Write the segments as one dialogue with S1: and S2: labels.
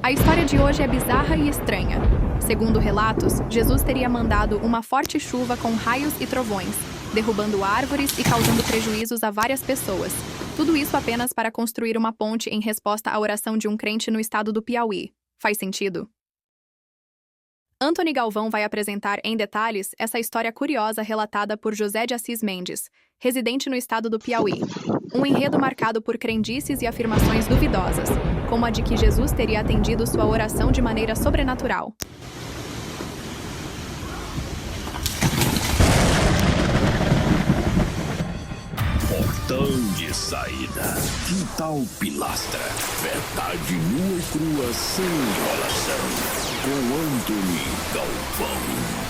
S1: A história de hoje é bizarra e estranha. Segundo relatos, Jesus teria mandado uma forte chuva com raios e trovões, derrubando árvores e causando prejuízos a várias pessoas. Tudo isso apenas para construir uma ponte em resposta à oração de um crente no estado do Piauí. Faz sentido? Antony Galvão vai apresentar em detalhes essa história curiosa relatada por José de Assis Mendes, residente no estado do Piauí. Um enredo marcado por crendices e afirmações duvidosas, como a de que Jesus teria atendido sua oração de maneira sobrenatural.
S2: Portão de saída. Quintal Pilastra. Verdade nua e crua sem enrolação. Com Antony Galvão.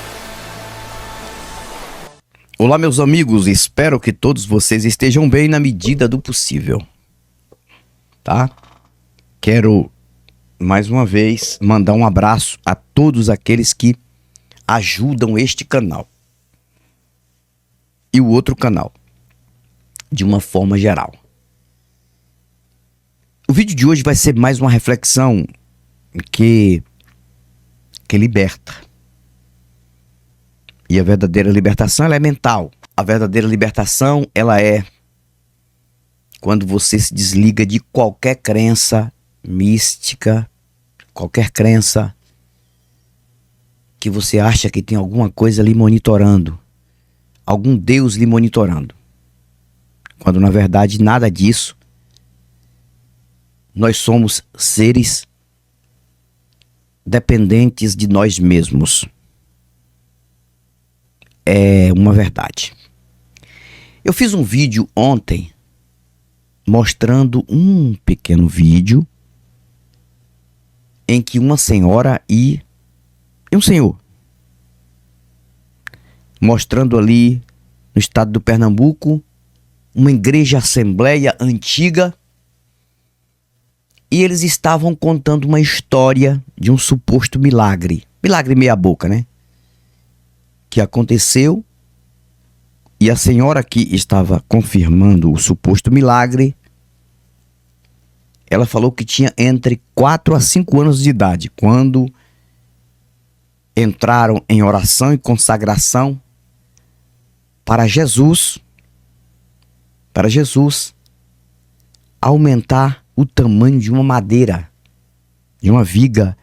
S3: Olá, meus amigos. Espero que todos vocês estejam bem na medida do possível. Tá? Quero, mais uma vez, mandar um abraço a todos aqueles que ajudam este canal. E o outro canal. De uma forma geral. O vídeo de hoje vai ser mais uma reflexão que liberta. E a verdadeira libertação, ela é mental. A verdadeira libertação, ela é quando você se desliga de qualquer crença mística, qualquer crença que você acha que tem alguma coisa lhe monitorando, algum Deus lhe monitorando. Quando na verdade nada disso. Nós somos seres dependentes de nós mesmos. É uma verdade. Eu fiz um vídeo ontem mostrando um pequeno vídeo em que uma senhora e um senhor, mostrando ali no estado do Pernambuco uma igreja assembleia antiga, e eles estavam contando uma história de um suposto milagre meia boca, né? Que aconteceu, e a senhora que estava confirmando o suposto milagre, ela falou que tinha entre 4 a 5 anos de idade, quando entraram em oração e consagração para Jesus aumentar o tamanho de uma madeira, de uma viga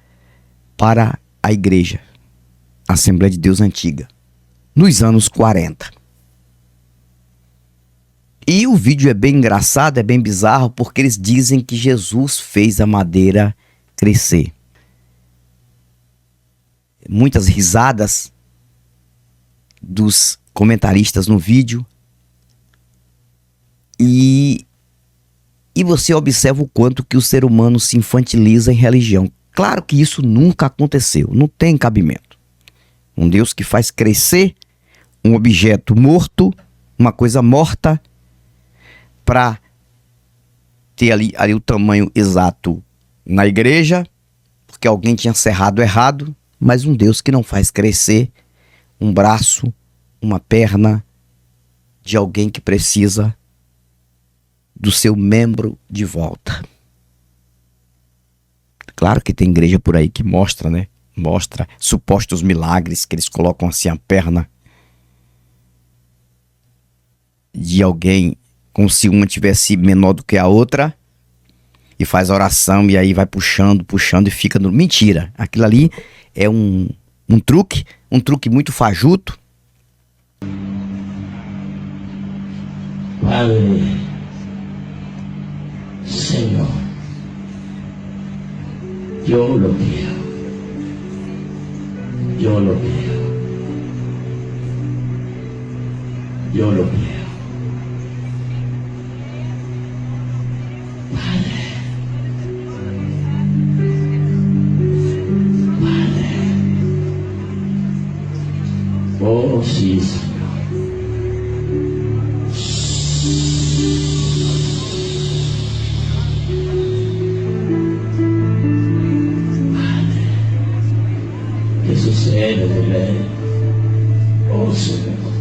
S3: para a igreja, a Assembleia de Deus Antiga, nos anos 40. E o vídeo é bem engraçado, é bem bizarro, porque eles dizem que Jesus fez a madeira crescer. Muitas risadas dos comentaristas no vídeo. E você observa o quanto que o ser humano se infantiliza em religião. Claro que isso nunca aconteceu, não tem cabimento. Um Deus que faz crescer um objeto morto, uma coisa morta, para ter ali o tamanho exato na igreja, porque alguém tinha serrado errado, mas um Deus que não faz crescer um braço, uma perna de alguém que precisa do seu membro de volta. Claro que tem igreja por aí que mostra, né? Mostra supostos milagres, que eles colocam assim a perna de alguém como se uma tivesse menor do que a outra, e faz oração e aí vai puxando e fica no... Mentira, aquilo ali é um truque muito fajuto.
S4: Padre, Señor, yo lo creo, yo lo creo, yo lo creo. Padre, oh sí, Señor. Que sucede de ley, oh Señor.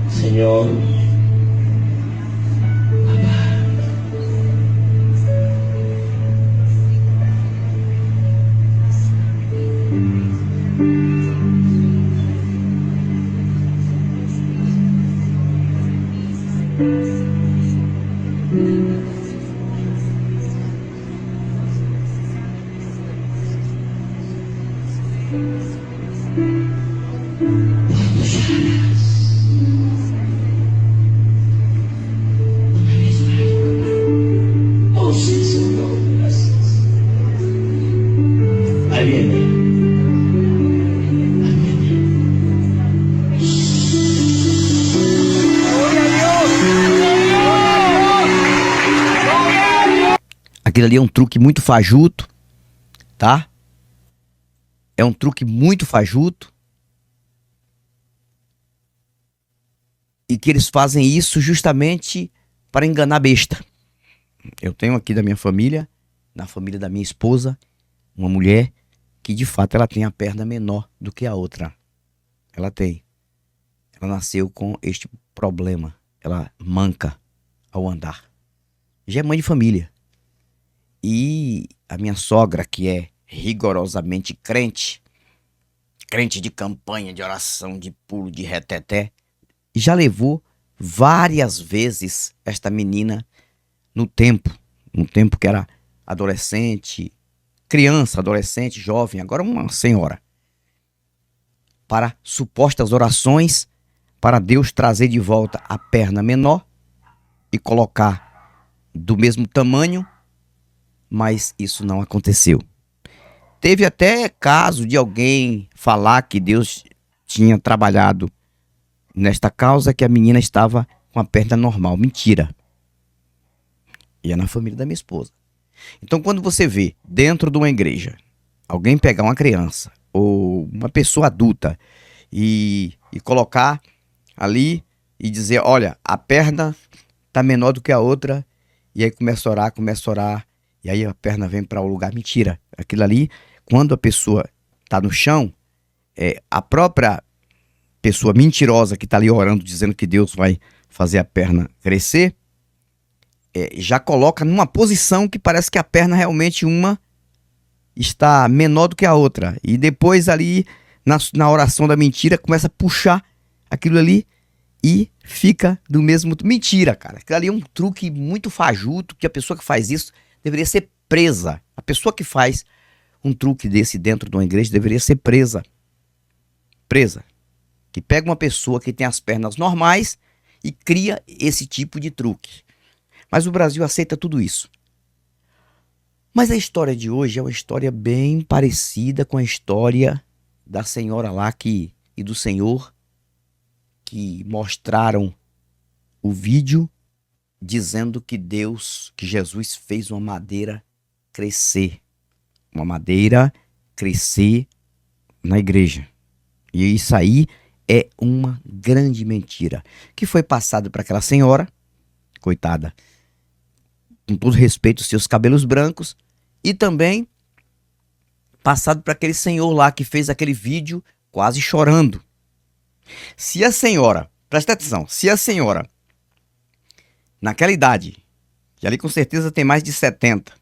S4: Señor, papá, Oh, sí, Señor, gracias. Ahí viene. Ahí viene.
S3: Aquilo ali é um truque muito fajuto, tá? É um truque muito fajuto. E que eles fazem isso justamente para enganar besta. Eu tenho aqui da minha família, na família da minha esposa, uma mulher que de fato ela tem a perna menor do que a outra. Ela tem. Ela nasceu com este problema. Ela manca ao andar. Já é mãe de família. E a minha sogra, que é rigorosamente crente, crente de campanha, de oração, de pulo, de reteté, já levou várias vezes esta menina no tempo que era adolescente, criança, adolescente, jovem, agora uma senhora, para supostas orações para Deus trazer de volta a perna menor e colocar do mesmo tamanho, mas isso não aconteceu. Teve até caso de alguém falar que Deus tinha trabalhado nesta causa, que a menina estava com a perna normal. Mentira. E é na família da minha esposa. Então, quando você vê dentro de uma igreja alguém pegar uma criança ou uma pessoa adulta e colocar ali e dizer, olha, a perna tá menor do que a outra, e aí começa a orar, e aí a perna vem para o lugar. Mentira. Aquilo ali, quando a pessoa tá no chão, a própria pessoa mentirosa que tá ali orando, dizendo que Deus vai fazer a perna crescer, já coloca numa posição que parece que a perna realmente uma está menor do que a outra. E depois ali, na oração da mentira, começa a puxar aquilo ali e fica do mesmo... Mentira, cara. Aquilo ali é um truque muito fajuto, que a pessoa que faz isso deveria ser presa. A pessoa que faz um truque desse dentro de uma igreja deveria ser presa. Presa. Que pega uma pessoa que tem as pernas normais e cria esse tipo de truque. Mas o Brasil aceita tudo isso. Mas a história de hoje é uma história bem parecida com a história da senhora lá e do senhor que mostraram o vídeo dizendo que Jesus fez uma madeira crescer. Uma madeira crescer na igreja. E isso aí é uma grande mentira que foi passado para aquela senhora, coitada, com todo respeito aos seus cabelos brancos, e também passado para aquele senhor lá que fez aquele vídeo quase chorando. Se a senhora, presta atenção, se a senhora, naquela idade, que ali com certeza tem mais de 70,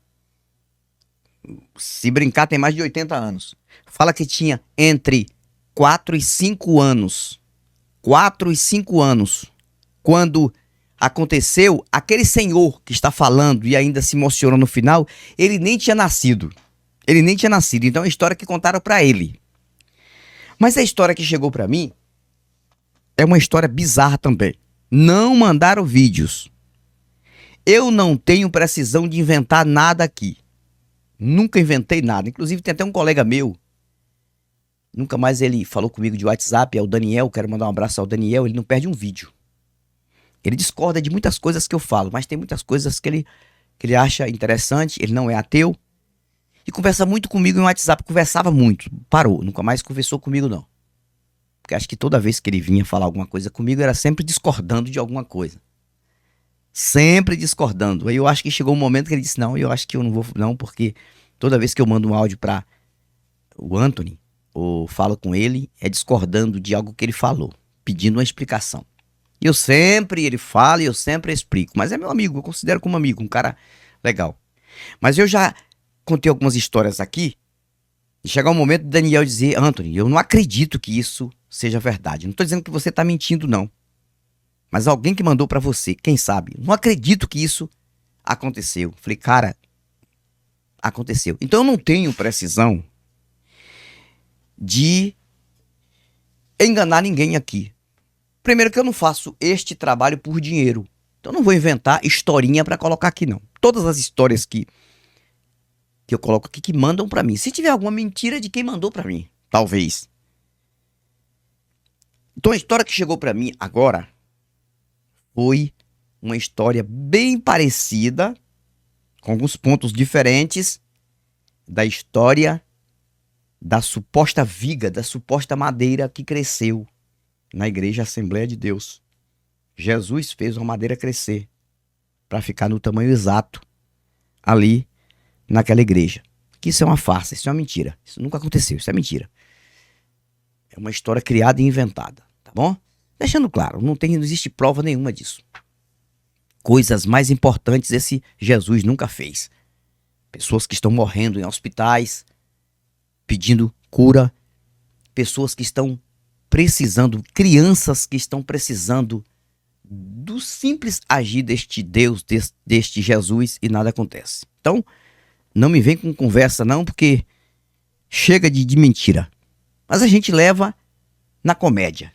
S3: se brincar tem mais de 80 anos, fala que tinha entre 4 e 5 anos, quando aconteceu, aquele senhor que está falando e ainda se emociona no final, ele nem tinha nascido. Então é a história que contaram para ele. Mas a história que chegou para mim é uma história bizarra também. Não mandaram vídeos. Eu não tenho precisão de inventar nada aqui. Nunca inventei nada. Inclusive tem até um colega meu, nunca mais ele falou comigo de WhatsApp, é o Daniel, quero mandar um abraço ao Daniel, ele não perde um vídeo. Ele discorda de muitas coisas que eu falo, mas tem muitas coisas que ele acha interessante, ele não é ateu. E conversa muito comigo em WhatsApp, conversava muito, parou, nunca mais conversou comigo não. Porque acho que toda vez que ele vinha falar alguma coisa comigo, era sempre discordando de alguma coisa. Sempre discordando. Aí eu acho que chegou um momento que ele disse, não, eu acho que eu não vou não, porque toda vez que eu mando um áudio para o Anthony, ou falo com ele, é discordando de algo que ele falou, pedindo uma explicação. E ele fala e eu sempre explico. Mas é meu amigo, eu considero como amigo, um cara legal. Mas eu já contei algumas histórias aqui, e chegar um momento de Daniel dizer, Anthony, eu não acredito que isso seja verdade. Não estou dizendo que você está mentindo, não. Mas alguém que mandou para você, quem sabe? Não acredito que isso Aconteceu. Falei, cara, aconteceu. Então eu não tenho precisão de enganar ninguém aqui. Primeiro que eu não faço este trabalho por dinheiro. Então eu não vou inventar historinha pra colocar aqui, não. Todas as histórias que eu coloco aqui que mandam pra mim. Se tiver alguma mentira de quem mandou pra mim, talvez. Então a história que chegou pra mim agora foi uma história bem parecida, com alguns pontos diferentes, da história da suposta viga, da suposta madeira que cresceu na igreja Assembleia de Deus. Jesus fez uma madeira crescer para ficar no tamanho exato ali naquela igreja. Que isso é uma farsa, isso é uma mentira. Isso nunca aconteceu, isso é mentira. É uma história criada e inventada, tá bom? Deixando claro, não existe prova nenhuma disso. Coisas mais importantes esse Jesus nunca fez. Pessoas que estão morrendo em hospitais, pedindo cura. Pessoas que estão precisando, crianças que estão precisando do simples agir deste Deus, deste Jesus, e nada acontece. Então, não me vem com conversa não, porque chega de mentira. Mas a gente leva na comédia,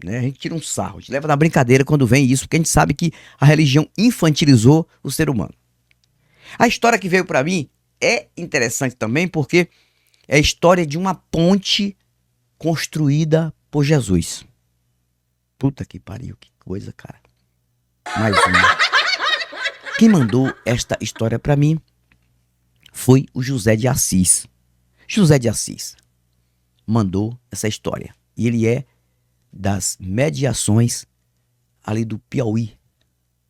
S3: né? A gente tira um sarro, a gente leva na brincadeira quando vem isso, porque a gente sabe que a religião infantilizou o ser humano. A história que veio para mim é interessante também, porque é a história de uma ponte construída por Jesus. Puta que pariu, que coisa, cara. Mais uma. Quem mandou esta história para mim foi o José de Assis. José de Assis mandou essa história. E ele é das mediações ali do Piauí.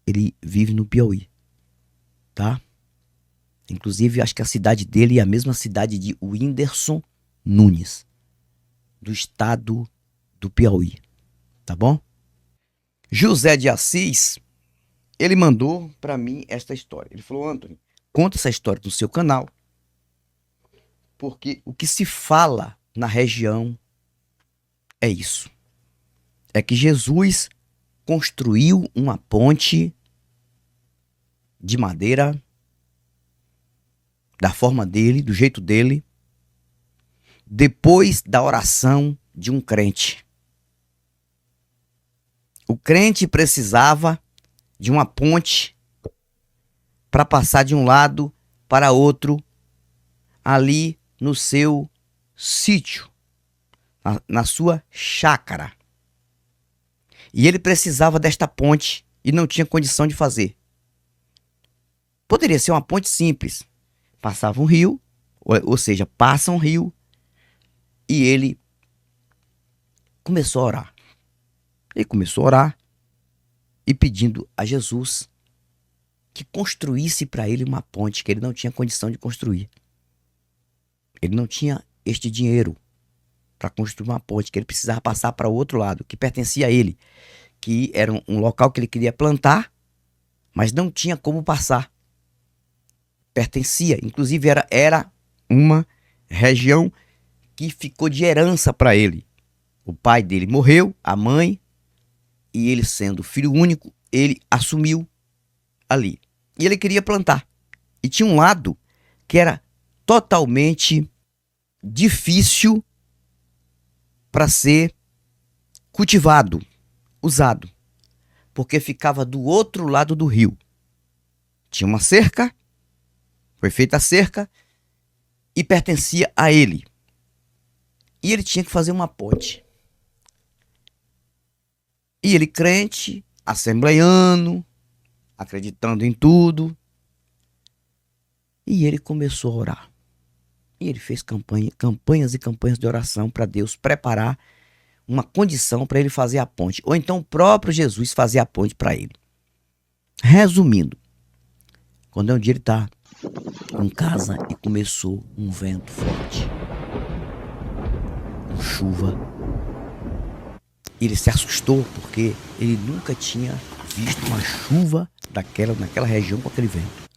S3: Ele vive no Piauí, tá? Inclusive, acho que a cidade dele é a mesma cidade de Whindersson Nunes, do estado do Piauí, tá bom? José de Assis, ele mandou para mim esta história. Ele falou, Antônio, conta essa história no seu canal, porque o que se fala na região é isso. É que Jesus construiu uma ponte de madeira, da forma dele, do jeito dele, depois da oração de um crente. O crente precisava de uma ponte para passar de um lado para outro ali no seu sítio, na sua chácara. E ele precisava desta ponte e não tinha condição de fazer. Poderia ser uma ponte simples. Passava um rio, ou seja, passa um rio, e ele começou a orar. Ele começou a orar e pedindo a Jesus que construísse para ele uma ponte que ele não tinha condição de construir. Ele não tinha este dinheiro para construir uma ponte, que ele precisava passar para o outro lado, que pertencia a ele, que era um local que ele queria plantar, mas não tinha como passar. Pertencia, inclusive era uma região que ficou de herança para ele. O pai dele morreu, a mãe, e ele sendo filho único, ele assumiu ali. E ele queria plantar. E tinha um lado que era totalmente difícil para ser cultivado, usado, porque ficava do outro lado do rio. Tinha uma cerca, foi feita a cerca e pertencia a ele. E ele tinha que fazer uma ponte. E ele, crente, assembleiano, acreditando em tudo, e ele começou a orar. E ele fez campanhas e campanhas de oração para Deus preparar uma condição para ele fazer a ponte. Ou então o próprio Jesus fazer a ponte para ele. Resumindo, quando um dia ele está em casa e começou um vento forte, com chuva, ele se assustou porque ele nunca tinha visto uma chuva naquela região com aquele vento.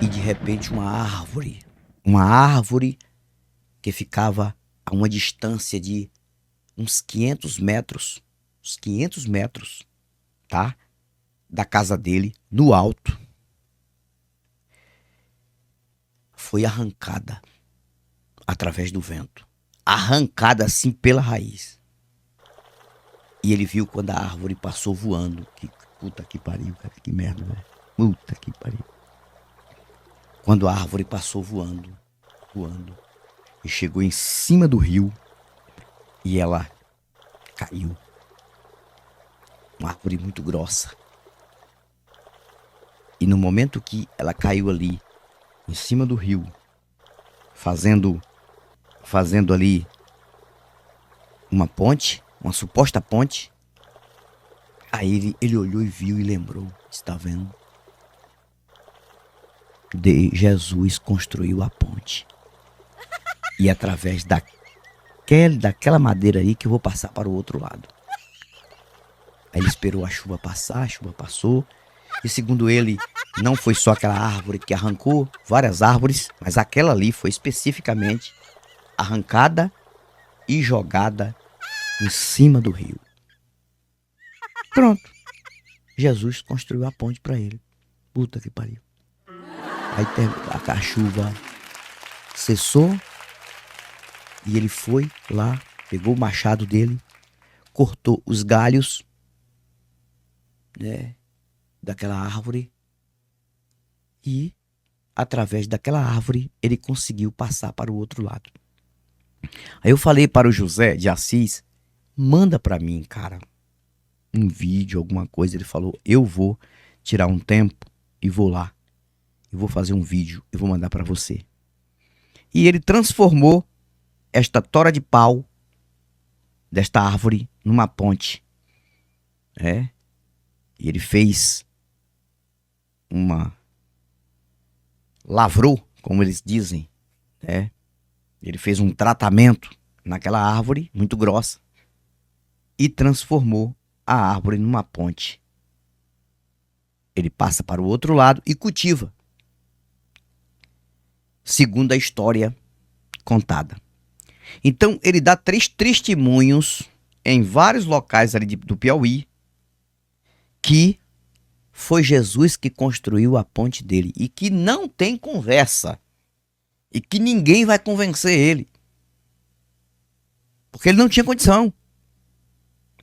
S3: E de repente uma árvore que ficava a uma distância de uns 500 metros, tá? Da casa dele, no alto, foi arrancada através do vento. Arrancada assim pela raiz. E ele viu quando a árvore passou voando. Que puta que pariu, cara. Que merda, velho. Puta que pariu. Quando a árvore passou voando, e chegou em cima do rio, e ela caiu. Uma árvore muito grossa. E no momento que ela caiu ali, em cima do rio, fazendo ali uma ponte, uma suposta ponte, aí ele olhou e viu e lembrou, está vendo? Jesus construiu a ponte. E através daquela madeira aí que eu vou passar para o outro lado. Aí ele esperou a chuva passar, a chuva passou. E segundo ele, não foi só aquela árvore que arrancou, várias árvores, mas aquela ali foi especificamente arrancada e jogada em cima do rio. Pronto. Jesus construiu a ponte para ele. Puta que pariu. Aí a chuva cessou e ele foi lá, pegou o machado dele, cortou os galhos, né, daquela árvore e através daquela árvore ele conseguiu passar para o outro lado. Aí eu falei para o José de Assis, manda para mim, cara, um vídeo, alguma coisa. Ele falou, eu vou tirar um tempo e vou lá. Eu vou fazer um vídeo e vou mandar para você. E ele transformou esta tora de pau desta árvore numa ponte. E ele fez lavrou, como eles dizem, Ele fez um tratamento naquela árvore muito grossa e transformou a árvore numa ponte. Ele passa para o outro lado e cultiva, segundo a história contada. Então ele dá 3 testemunhos em vários locais ali do Piauí que foi Jesus que construiu a ponte dele e que não tem conversa e que ninguém vai convencer ele, porque ele não tinha condição.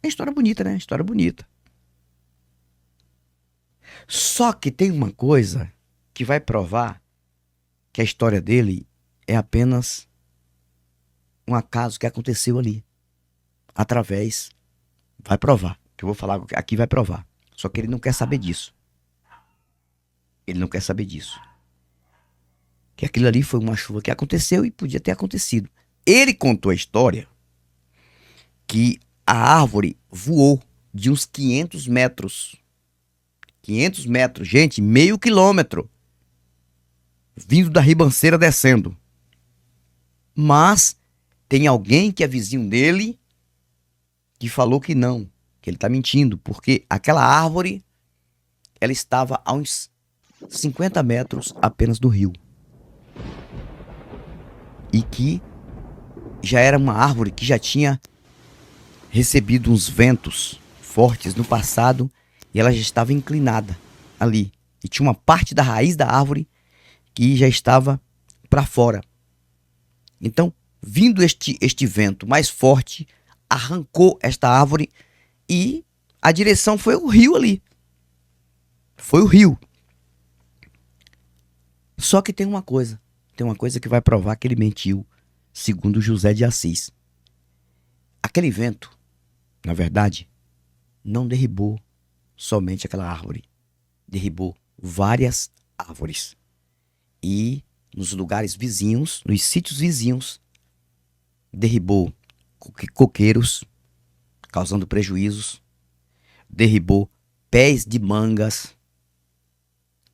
S3: É história bonita, né? História bonita. Só que tem uma coisa que vai provar que a história dele é apenas um acaso que aconteceu ali. Vai provar. Que eu vou falar aqui vai provar. Só que ele não quer saber disso. Ele não quer saber disso. Que aquilo ali foi uma chuva que aconteceu e podia ter acontecido. Ele contou a história que a árvore voou de uns 500 metros. 500 metros, gente, meio quilômetro. Vindo da ribanceira descendo. Mas tem alguém que é vizinho dele que falou que não, que ele está mentindo, porque aquela árvore ela estava a uns 50 metros apenas do rio. E que já era uma árvore que já tinha recebido uns ventos fortes no passado e ela já estava inclinada ali. E tinha uma parte da raiz da árvore que já estava para fora. Então, vindo este vento mais forte, arrancou esta árvore e a direção foi o rio ali. Foi o rio. Só que tem uma coisa que vai provar que ele mentiu, segundo José de Assis. Aquele vento, na verdade, não derribou somente aquela árvore. Derribou várias árvores. E nos lugares vizinhos, nos sítios vizinhos, derribou coqueiros, causando prejuízos. Derribou pés de mangas,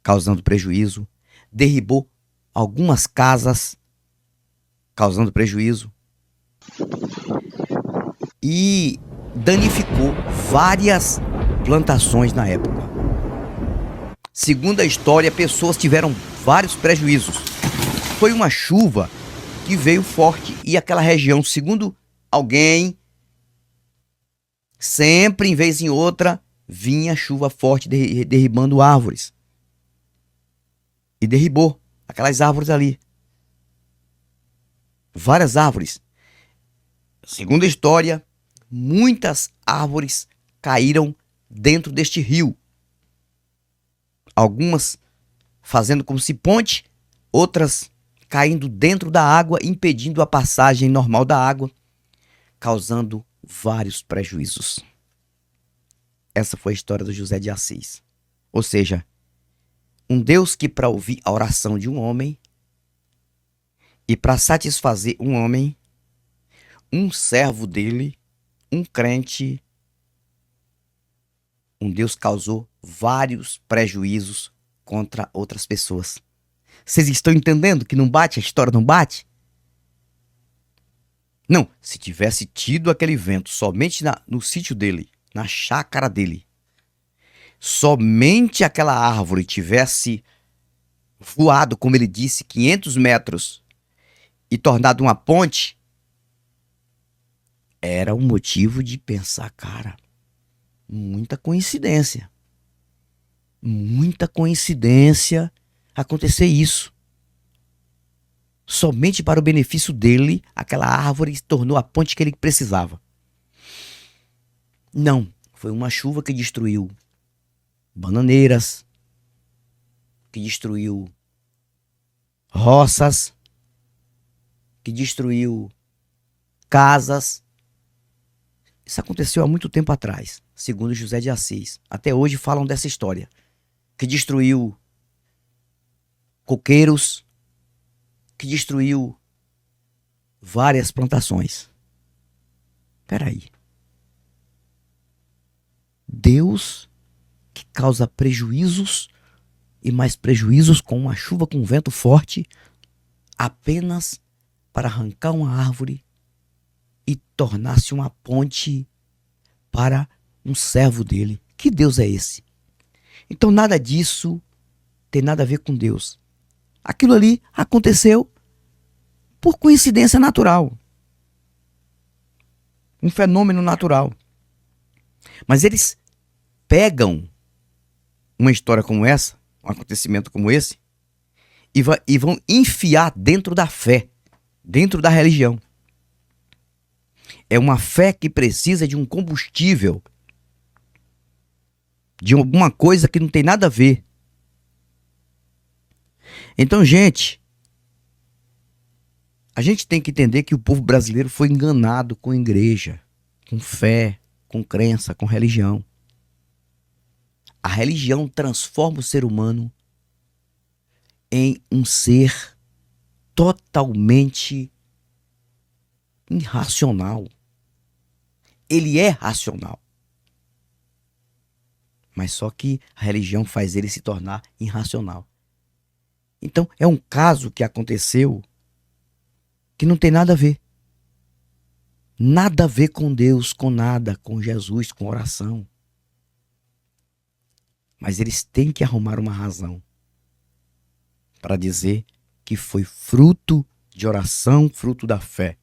S3: causando prejuízo. Derribou algumas casas, causando prejuízo. E danificou várias plantações na época. Segundo a história, pessoas tiveram vários prejuízos. Foi uma chuva que veio forte e aquela região, segundo alguém, sempre em vez em outra, vinha chuva forte derribando árvores. E derribou aquelas árvores ali. Várias árvores. Segundo a história, muitas árvores caíram dentro deste rio. Algumas fazendo como se ponte, outras caindo dentro da água, impedindo a passagem normal da água, causando vários prejuízos. Essa foi a história do José de Assis. Ou seja, um Deus que, para ouvir a oração de um homem e para satisfazer um homem, um servo dele, um crente, um Deus causou vários prejuízos contra outras pessoas. Vocês estão entendendo que não bate? A história não bate? Não, se tivesse tido aquele vento somente no sítio dele, na chácara dele, somente aquela árvore tivesse voado, como ele disse, 500 metros e tornado uma ponte, era um motivo de pensar, cara, muita coincidência acontecer isso. Somente para o benefício dele, aquela árvore se tornou a ponte que ele precisava. Não, foi uma chuva que destruiu bananeiras, que destruiu roças, que destruiu casas. Isso aconteceu há muito tempo atrás, segundo José de Assis. Até hoje falam dessa história, que destruiu coqueiros, que destruiu várias plantações. Peraí. Deus que causa prejuízos e mais prejuízos com uma chuva com vento forte apenas para arrancar uma árvore e tornar-se uma ponte para um servo dele. Que Deus é esse? Então nada disso tem nada a ver com Deus. Aquilo ali aconteceu por coincidência natural. Um fenômeno natural. Mas eles pegam uma história como essa, um acontecimento como esse, e vão enfiar dentro da fé, dentro da religião. É uma fé que precisa de um combustível, de alguma coisa que não tem nada a ver. Então, gente, a gente tem que entender que o povo brasileiro foi enganado com igreja, com fé, com crença, com religião. A religião transforma o ser humano em um ser totalmente irracional. Ele é racional. Mas só que a religião faz ele se tornar irracional. Então, é um caso que aconteceu que não tem nada a ver. Nada a ver com Deus, com nada, com Jesus, com oração. Mas eles têm que arrumar uma razão para dizer que foi fruto de oração, fruto da fé.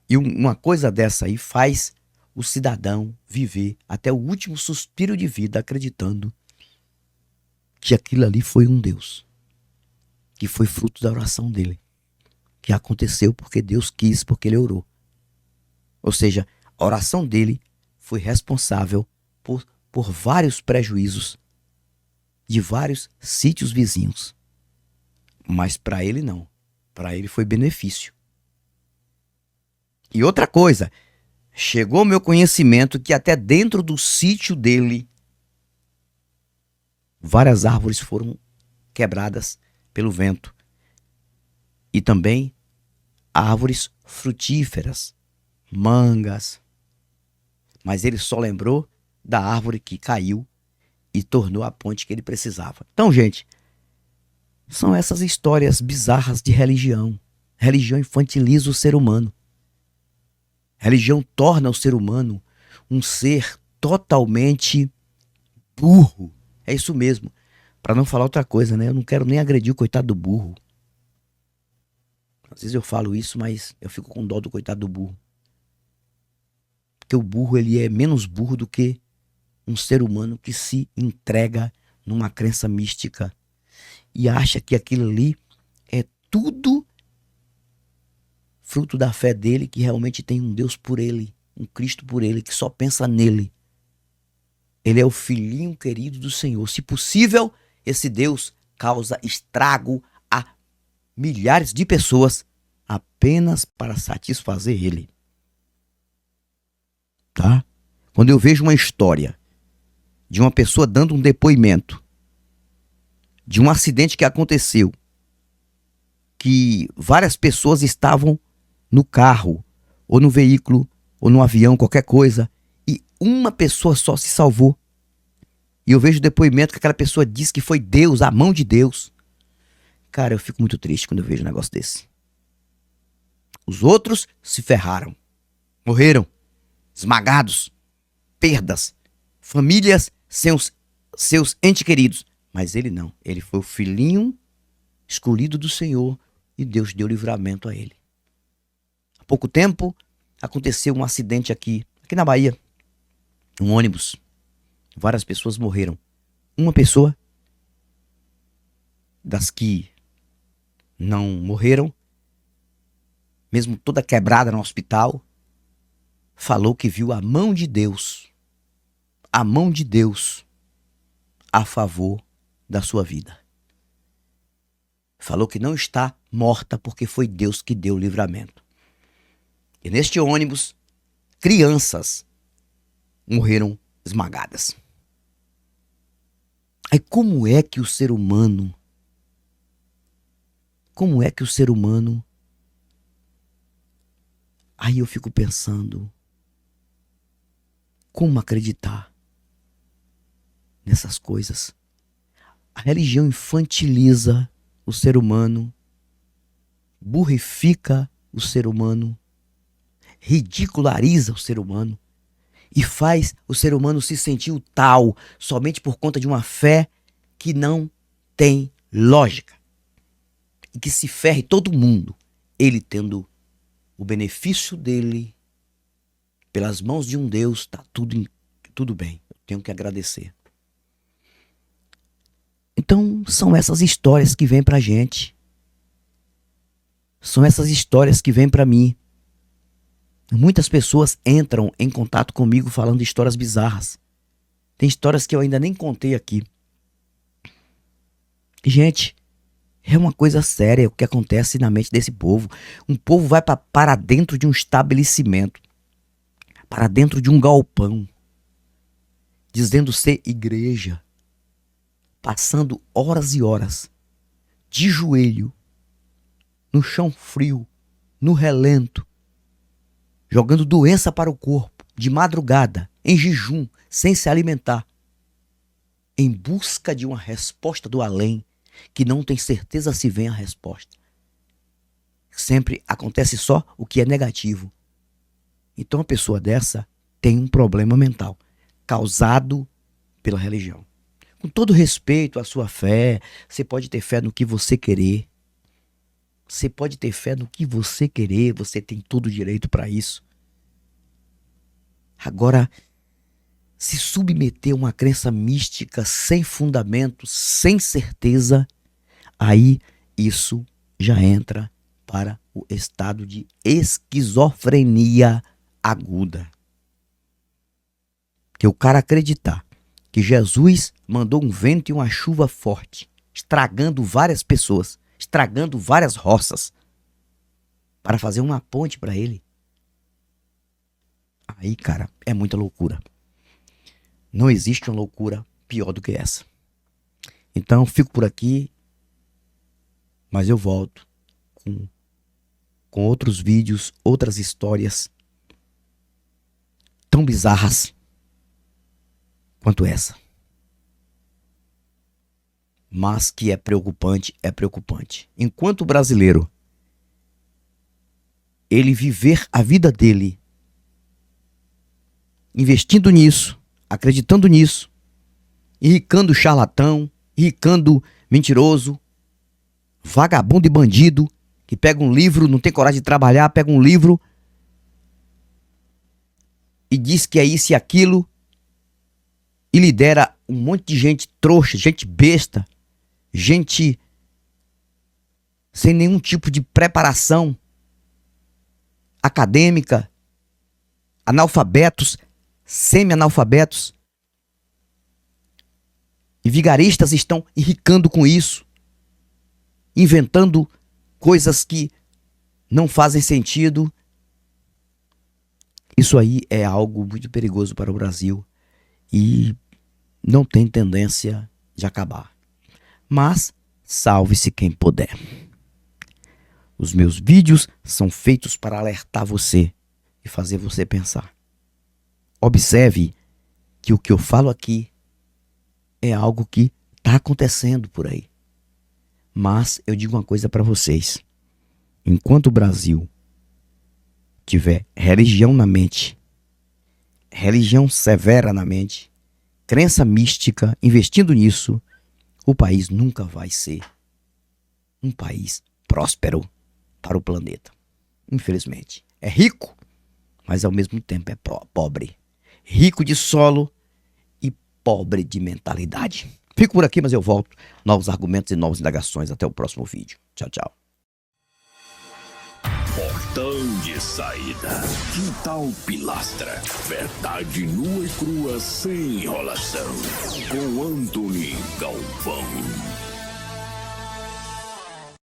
S3: E uma coisa dessa aí faz o cidadão viver até o último suspiro de vida acreditando que aquilo ali foi um Deus, que foi fruto da oração dele, que aconteceu porque Deus quis, porque ele orou. Ou seja, a oração dele foi responsável por vários prejuízos de vários sítios vizinhos. Mas para ele não. Para ele foi benefício. E outra coisa, chegou ao meu conhecimento que até dentro do sítio dele, várias árvores foram quebradas pelo vento. E também árvores frutíferas, mangas. Mas ele só lembrou da árvore que caiu e tornou a ponte que ele precisava. Então, gente, são essas histórias bizarras de religião. Religião infantiliza o ser humano. Religião torna o ser humano um ser totalmente burro. É isso mesmo. Pra não falar outra coisa, né? Eu não quero nem agredir o coitado do burro. Às vezes eu falo isso, mas eu fico com dó do coitado do burro. Porque o burro, ele é menos burro do que um ser humano que se entrega numa crença mística e acha que aquilo ali é tudo fruto da fé dele, que realmente tem um Deus por ele, um Cristo por ele, que só pensa nele. Ele é o filhinho querido do Senhor. Se possível, esse Deus causa estrago a milhares de pessoas apenas para satisfazer ele. Tá? Quando eu vejo uma história de uma pessoa dando um depoimento de um acidente que aconteceu, que várias pessoas estavam no carro, ou no veículo, ou no avião, qualquer coisa, e uma pessoa só se salvou. E eu vejo o depoimento que aquela pessoa diz que foi Deus, a mão de Deus. Cara, eu fico muito triste quando eu vejo um negócio desse. Os outros se ferraram, morreram, esmagados, perdas, famílias sem os seus entes queridos. Mas ele não, ele foi o filhinho escolhido do Senhor e Deus deu livramento a ele. Há pouco tempo aconteceu um acidente aqui na Bahia. Um ônibus. Várias pessoas morreram. Uma pessoa das que não morreram, mesmo toda quebrada no hospital, falou que viu a mão de Deus a favor da sua vida. Falou que não está morta porque foi Deus que deu o livramento. E neste ônibus, crianças morreram esmagadas. Aí como é que o ser humano aí eu fico pensando, como acreditar nessas coisas? A religião infantiliza o ser humano, burrifica o ser humano, ridiculariza o ser humano e faz o ser humano se sentir o tal somente por conta de uma fé que não tem lógica. E que se ferre todo mundo, ele tendo o benefício dele pelas mãos de um Deus, tá tudo bem, eu tenho que agradecer. Então são essas histórias que vêm pra gente. São essas histórias que vêm pra mim. Muitas pessoas entram em contato comigo falando de histórias bizarras. Tem histórias que eu ainda nem contei aqui. Gente, é uma coisa séria o que acontece na mente desse povo. Um povo vai para dentro de um estabelecimento, para dentro de um galpão, dizendo ser igreja, passando horas e horas de joelho, no chão frio, no relento, jogando doença para o corpo, de madrugada, em jejum, sem se alimentar, em busca de uma resposta do além, que não tem certeza se vem a resposta. Sempre acontece só o que é negativo. Então a pessoa dessa tem um problema mental, causado pela religião. Com todo respeito à sua fé, você pode ter fé no que você querer. Você pode ter fé no que você querer, você tem todo o direito para isso. Agora, se submeter a uma crença mística sem fundamento, sem certeza, aí isso já entra para o estado de esquizofrenia aguda. Que o cara acreditar que Jesus mandou um vento e uma chuva forte, estragando várias pessoas, estragando várias roças, para fazer uma ponte para ele. Aí, cara, é muita loucura. Não existe uma loucura pior do que essa. Então, fico por aqui, mas eu volto com outros vídeos, outras histórias tão bizarras quanto essa. Mas que é preocupante, é preocupante. Enquanto o brasileiro, ele viver a vida dele investindo nisso, acreditando nisso, enricando o charlatão, ricando mentiroso, vagabundo e bandido, que pega um livro, não tem coragem de trabalhar, pega um livro e diz que é isso e aquilo e lidera um monte de gente trouxa, gente besta, gente sem nenhum tipo de preparação acadêmica, analfabetos, semi-analfabetos. E vigaristas estão enricando com isso, inventando coisas que não fazem sentido. Isso aí é algo muito perigoso para o Brasil e não tem tendência de acabar. Mas salve-se quem puder. Os meus vídeos são feitos para alertar você e fazer você pensar. Observe que o que eu falo aqui é algo que está acontecendo por aí. Mas eu digo uma coisa para vocês. Enquanto o Brasil tiver religião na mente, religião severa na mente, crença mística, investindo nisso, o país nunca vai ser um país próspero para o planeta. Infelizmente. É rico, mas ao mesmo tempo é pobre. Rico de solo e pobre de mentalidade. Fico por aqui, mas eu volto. Novos argumentos e novas indagações. Até o próximo vídeo. Tchau, tchau.
S2: Portão de saída. Quintal Pilastra. Verdade nua e crua sem enrolação. Com Anthony Galvão.